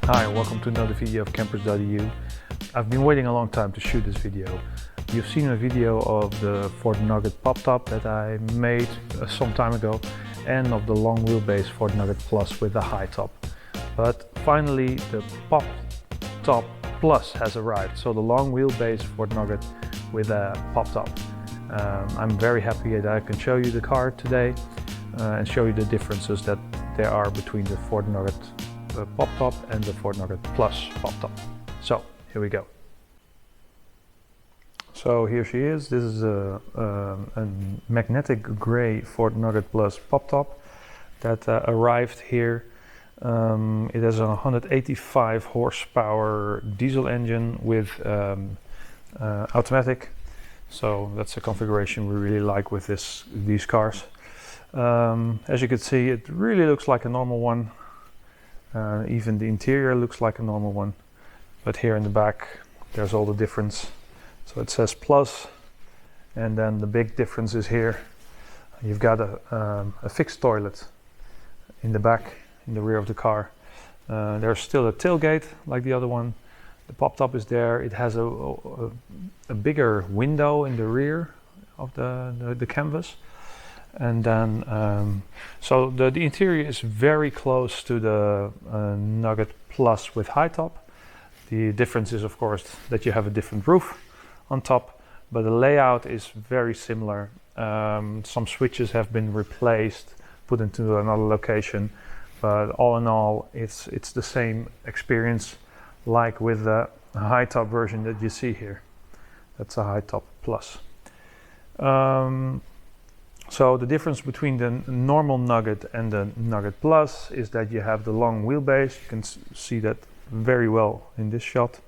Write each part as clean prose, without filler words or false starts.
Hi, welcome to another video of campers.eu. I've been waiting a long time to shoot this video. You've seen a video of the Ford Nugget PopTop that I made some time ago, and of the long wheelbase Ford Nugget Plus with the high top. But finally the PopTop Plus has arrived, so the long wheelbase Ford Nugget with a PopTop. I'm very happy that I can show you the car today and show you the differences that there are between the Ford Nugget PopTop and the Ford Nugget Plus PopTop. So here we go. So here she is. This is a magnetic gray Ford Nugget Plus PopTop that arrived here. It has a 185 horsepower diesel engine with automatic. So that's a configuration we really like with these cars. As you can see, it really looks like a normal one. Even the interior looks like a normal one, but here in the back there's all the difference. So it says Plus, and then the big difference is here. You've got a fixed toilet in the back, in the rear of the car. There's still a tailgate like the other one. The PopTop is there. It has a bigger window in the rear of the canvas. And then, so the interior is very close to the Nugget Plus with high top. The difference is, of course, that you have a different roof on top, but the layout is very similar. Some switches have been replaced, put into another location, but all in all, it's the same experience like with the high top version that you see here. That's a high top Plus. So the difference between the normal Nugget and the Nugget Plus is that you have the long wheelbase. You can see that very well in this shot.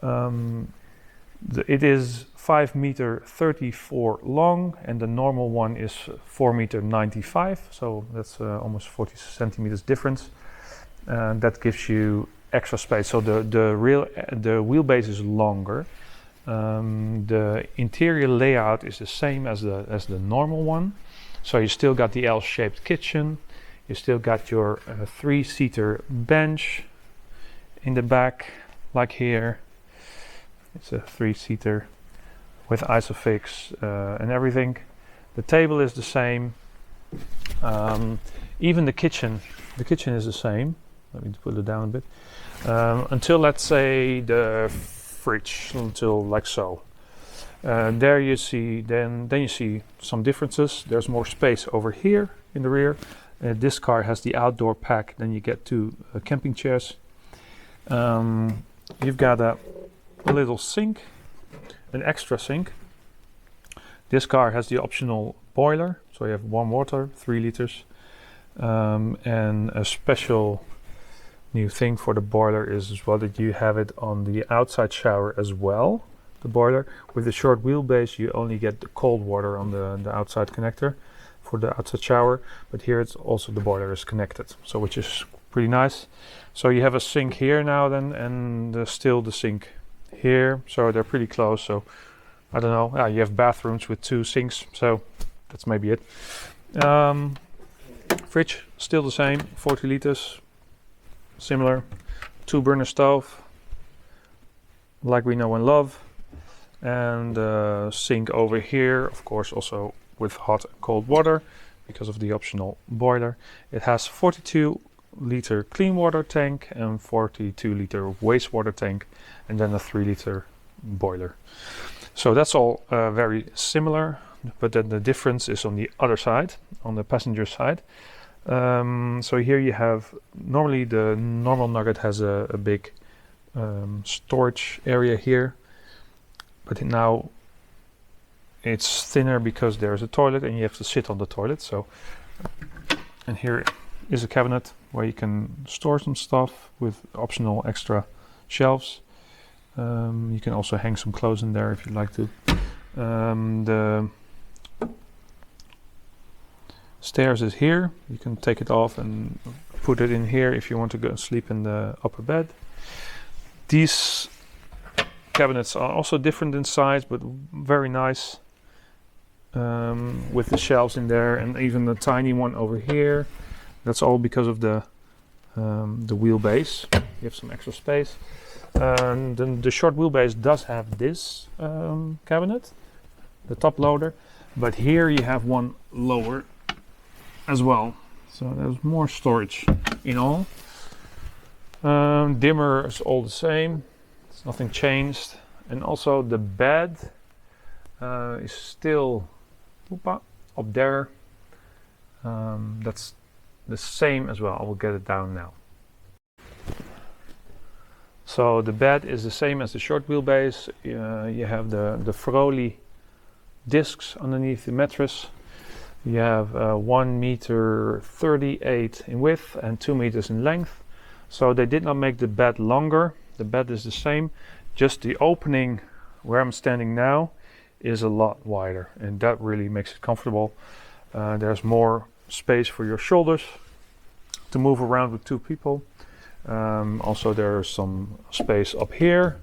It is 5.34 m long, and the normal one is 4.95 m, so that's almost 40 centimeters difference. That gives you extra space. So the wheelbase is longer. The interior layout is the same as the normal one, so you still got the L-shaped kitchen, you still got your 3-seater bench in the back, like here. It's a 3-seater with Isofix and everything. The table is the same. Even the kitchen is the same. Let me put it down a bit. Until, let's say, the fridge, until like so. There you see, then you see some differences. There's more space over here in the rear. This car has the outdoor pack. Then you get 2 camping chairs. You've got a little sink, an extra sink. This car has the optional boiler, so you have warm water, 3 liters, and a special new thing for the boiler is as well that you have it on the outside shower as well. The boiler with the short wheelbase, you only get the cold water on the outside connector for the outside shower, but here it's also the boiler is connected, so which is pretty nice. So you have a sink here now then, and still the sink here, so they're pretty close. So I don't know, you have bathrooms with 2 sinks, so that's maybe it. Fridge still the same, 40 liters. Similar, 2-burner stove, like we know and love, and sink over here, of course, also with hot and cold water because of the optional boiler. It has 42-liter clean water tank and 42-liter wastewater tank, and then a 3-liter boiler. So that's all very similar, but then the difference is on the other side, on the passenger side. So here you have, normally the normal Nugget has a big storage area here, but now it's thinner because there's a toilet and you have to sit on the toilet. So, and here is a cabinet where you can store some stuff with optional extra shelves. You can also hang some clothes in there if you'd like to. The stairs is here. You can take it off and put it in here if you want to go sleep in the upper bed. These cabinets are also different in size, but very nice, with the shelves in there, and even the tiny one over here. That's all because of the wheelbase. You have some extra space. And then the short wheelbase does have this cabinet, the top loader, but here you have one lower as well. So there's more storage in all. Dimmer is all the same. It's nothing changed. And also the bed is still up there. That's the same as well. I will get it down now. So the bed is the same as the short wheelbase. You have the Froli discs underneath the mattress. You have 1.38 meters in width and 2 meters in length. So they did not make the bed longer. The bed is the same. Just the opening where I'm standing now is a lot wider, and that really makes it comfortable. There's more space for your shoulders to move around with 2 people. Also there's some space up here.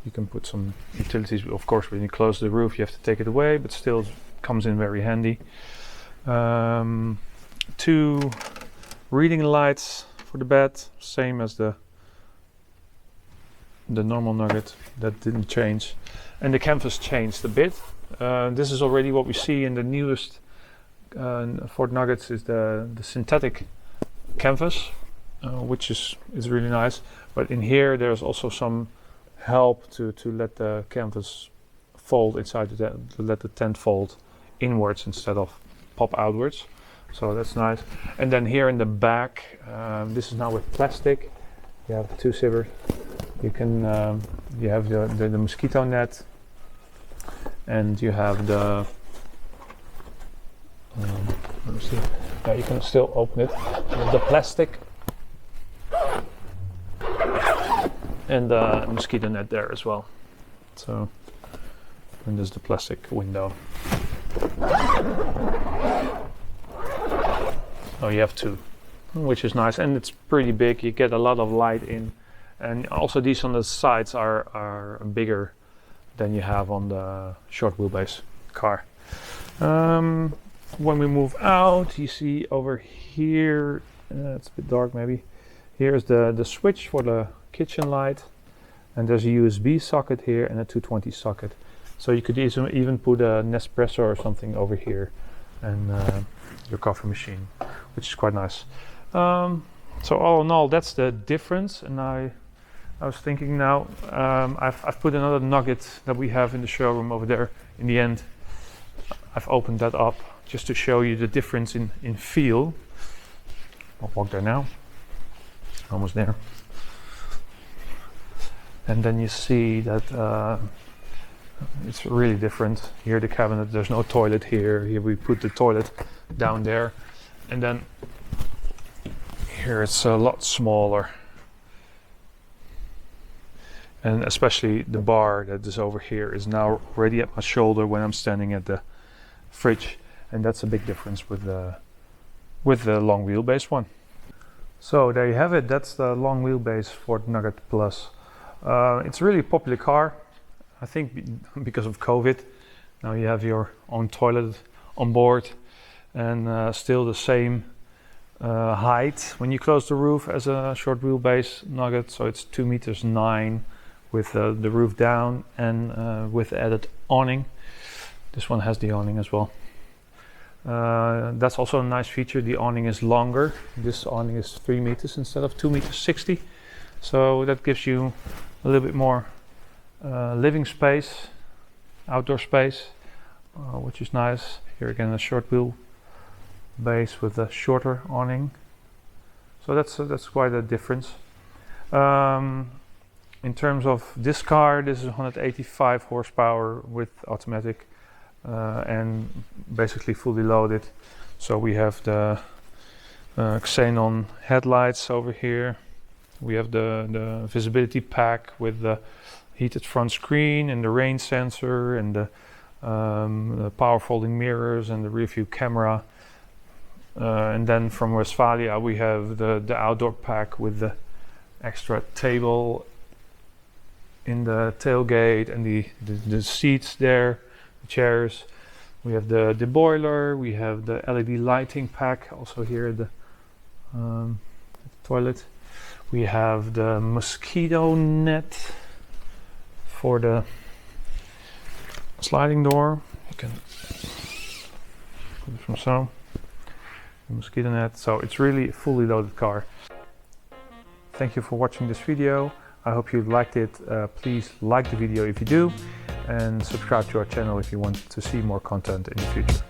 You can put some utilities. Of course, when you close the roof you have to take it away, but still it comes in very handy. 2 reading lights for the bed, same as the normal Nugget. That didn't change. And the canvas changed a bit. This is already what we see in the newest Ford Nuggets, is the synthetic canvas, which is really nice. But in here there's also some help to let the canvas fold inside the tent, to let the tent fold inwards instead of pop outwards. So that's nice. And then here in the back, this is now with plastic. You have the 2 zippers. You can you have the mosquito net, and you have the let me see. Yeah, you can still open it. You have the plastic and the mosquito net there as well. So, and there's the plastic window. So you have 2, which is nice, and it's pretty big. You get a lot of light in, and also these on the sides are bigger than you have on the short wheelbase car. When we move out, you see over here, it's a bit dark maybe. Here's the switch for the kitchen light, and there's a USB socket here and a 220 socket. So you could even put a Nespresso or something over here, and your coffee machine, which is quite nice. So all in all, that's the difference. And I was thinking now, I've put another Nugget that we have in the showroom over there. In the end, I've opened that up just to show you the difference in feel. I'll walk there now. Almost there. And then you see that it's really different. Here the cabinet, there's no toilet here. Here we put the toilet down there. And then here it's a lot smaller. And especially the bar that is over here is now already at my shoulder when I'm standing at the fridge. And that's a big difference with the long wheelbase one. So there you have it. That's the long wheelbase Ford Nugget Plus. It's a really popular car. I think because of COVID. Now you have your own toilet on board, and still the same height when you close the roof as a short wheelbase Nugget. So it's 2.9 meters with the roof down and with added awning. This one has the awning as well. That's also a nice feature. The awning is longer. This awning is 3 meters instead of 2.60 meters. So that gives you a little bit more living space, outdoor space, which is nice. Here again a short wheel base with a shorter awning. So that's quite a difference. In terms of this car, this is 185 horsepower with automatic. And basically fully loaded. So we have the xenon headlights over here. We have the visibility pack with the heated front screen and the rain sensor and the power folding mirrors and the rear view camera. And then from Westfalia we have the outdoor pack with the extra table in the tailgate and the seats there. Chairs. We have the boiler. We have the LED lighting pack. Also here the toilet. We have the mosquito net for the sliding door. You can put it from so. The mosquito net. So it's really a fully loaded car. Thank you for watching this video. I hope you liked it. Please like the video if you do, and subscribe to our channel if you want to see more content in the future.